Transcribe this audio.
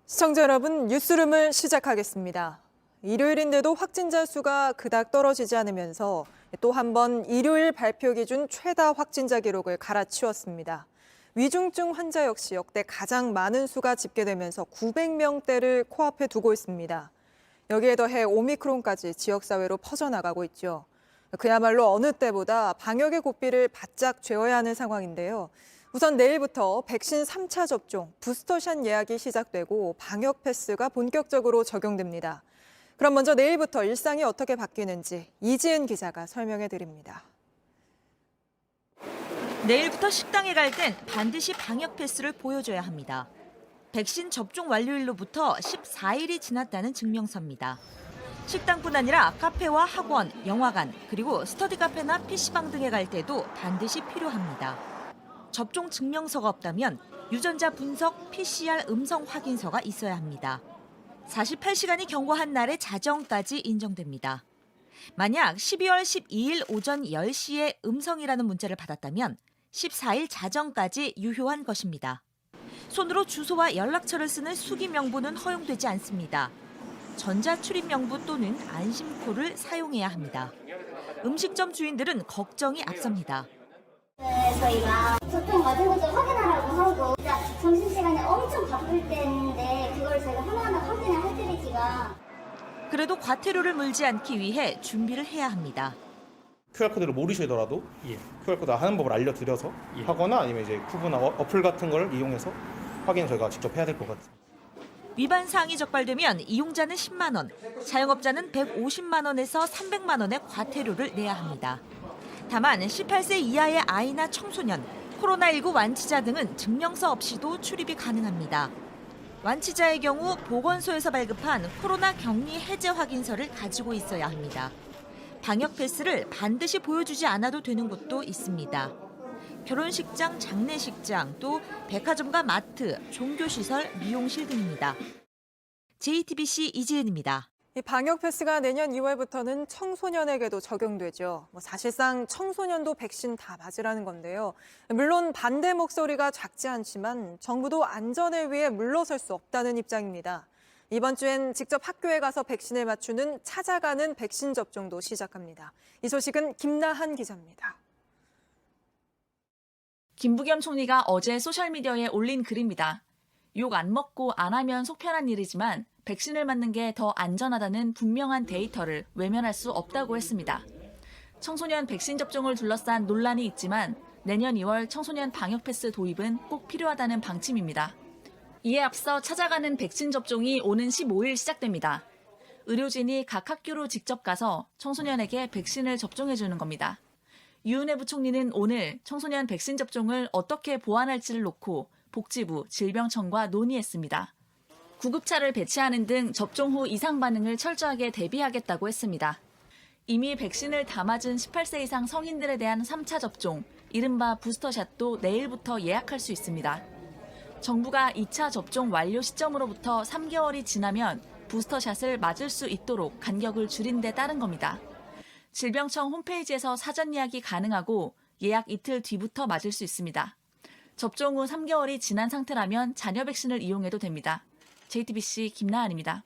시청자 여러분, 뉴스룸을 시작하겠습니다. 일요일인데도 확진자 수가 그닥 떨어지지 않으면서 또 한 번 일요일 발표 기준 최다 확진자 기록을 갈아치웠습니다. 위중증 환자 역시 역대 가장 많은 수가 집계되면서 900명대를 코앞에 두고 있습니다. 여기에 더해 오미크론까지 지역사회로 퍼져나가고 있죠. 그야말로 어느 때보다 방역의 고삐를 바짝 죄어야 하는 상황인데요. 우선 내일부터 백신 3차 접종, 부스터샷 예약이 시작되고 방역 패스가 본격적으로 적용됩니다. 그럼 먼저 내일부터 일상이 어떻게 바뀌는지 이지은 기자가 설명해 드립니다. 내일부터 식당에 갈 땐 반드시 방역 패스를 보여줘야 합니다. 백신 접종 완료일로부터 14일이 지났다는 증명서입니다. 식당뿐 아니라 카페와 학원, 영화관, 그리고 스터디 카페나 PC방 등에 갈 때도 반드시 필요합니다. 접종 증명서가 없다면 유전자 분석 PCR 음성 확인서가 있어야 합니다. 48시간이 경과한 날의 자정까지 인정됩니다. 만약 12월 12일 오전 10시에 음성이라는 문자를 받았다면 14일 자정까지 유효한 것입니다. 손으로 주소와 연락처를 쓰는 수기 명부는 허용되지 않습니다. 전자출입 명부 또는 안심코를 사용해야 합니다. 음식점 주인들은 걱정이 앞섭니다. 저희가 접종 맞은 것 좀 확인하라고 하고 점심시간에 엄청 바쁠 때인데 그걸 저희가 하나하나 확인을 해드리기가 그래도 과태료를 물지 않기 위해 준비를 해야 합니다. QR코드를 모르시더라도 QR코드 하는 법을 알려드려서 하거나 아니면 이제 쿠브나 어플 같은 걸 이용해서 확인을 저희가 직접 해야 될 것 같아요. 위반 사항이 적발되면 이용자는 10만 원, 자영업자는 150만 원에서 300만 원의 과태료를 내야 합니다. 다만 18세 이하의 아이나 청소년, 코로나19 완치자 등은 증명서 없이도 출입이 가능합니다. 완치자의 경우 보건소에서 발급한 코로나 격리 해제 확인서를 가지고 있어야 합니다. 방역 패스를 반드시 보여주지 않아도 되는 곳도 있습니다. 결혼식장, 장례식장, 또 백화점과 마트, 종교시설, 미용실 등입니다. JTBC 이지은입니다. 이 방역 패스가 내년 2월부터는 청소년에게도 적용되죠. 사실상 청소년도 백신 다 맞으라는 건데요. 물론 반대 목소리가 작지 않지만 정부도 안전을 위해 물러설 수 없다는 입장입니다. 이번 주엔 직접 학교에 가서 백신을 맞추는 찾아가는 백신 접종도 시작합니다. 이 소식은 김나한 기자입니다. 김부겸 총리가 어제 소셜미디어에 올린 글입니다. 욕 안 먹고 안 하면 속편한 일이지만 백신을 맞는 게 더 안전하다는 분명한 데이터를 외면할 수 없다고 했습니다. 청소년 백신 접종을 둘러싼 논란이 있지만 내년 2월 청소년 방역 패스 도입은 꼭 필요하다는 방침입니다. 이에 앞서 찾아가는 백신 접종이 오는 15일 시작됩니다. 의료진이 각 학교로 직접 가서 청소년에게 백신을 접종해주는 겁니다. 유은혜 부총리는 오늘 청소년 백신 접종을 어떻게 보완할지를 놓고 복지부, 질병청과 논의했습니다. 구급차를 배치하는 등 접종 후 이상 반응을 철저하게 대비하겠다고 했습니다. 이미 백신을 다 맞은 18세 이상 성인들에 대한 3차 접종, 이른바 부스터샷도 내일부터 예약할 수 있습니다. 정부가 2차 접종 완료 시점으로부터 3개월이 지나면 부스터샷을 맞을 수 있도록 간격을 줄인 데 따른 겁니다. 질병청 홈페이지에서 사전 예약이 가능하고 예약 이틀 뒤부터 맞을 수 있습니다. 접종 후 3개월이 지난 상태라면 잔여 백신을 이용해도 됩니다. JTBC 김나한입니다.